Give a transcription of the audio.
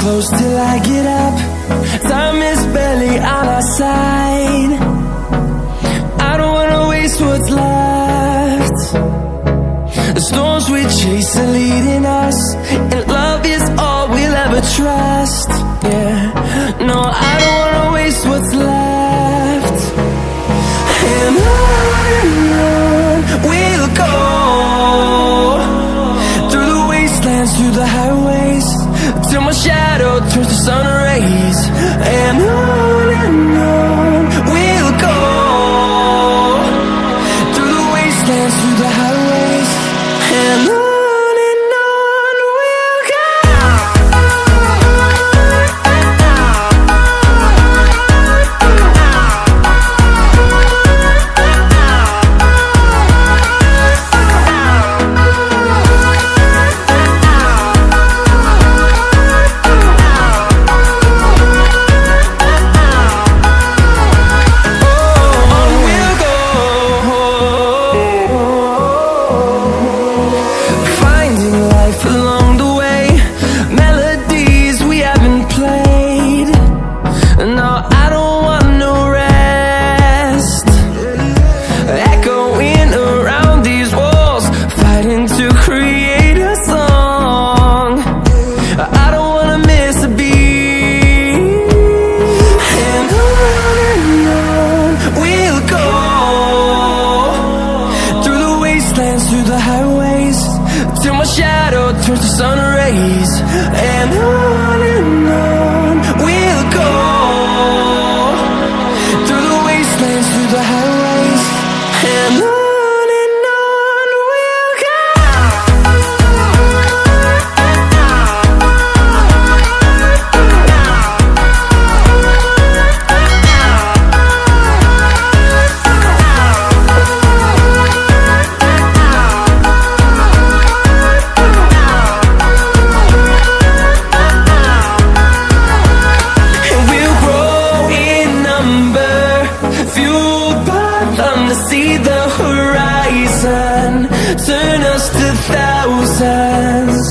close till I get up. Time is barely on our side. I don't wanna waste what's left. The storms we chase are leading us, and love is all we'll ever trust. Yeah, no, I don't wanna waste what's left. And on we'll go, through the wastelands, through the highways, till my shadow turns to sun rays. And on we'll go, through the wastelands, through the highways, and on we'll go. To create a song, I don't wanna miss a beat. And on we'll go, through the wastelands, through the highways, till my shadow turns to sun rays. And on we'll go, through the wastelands, through the highways, and on. See the horizon turn us to thousands.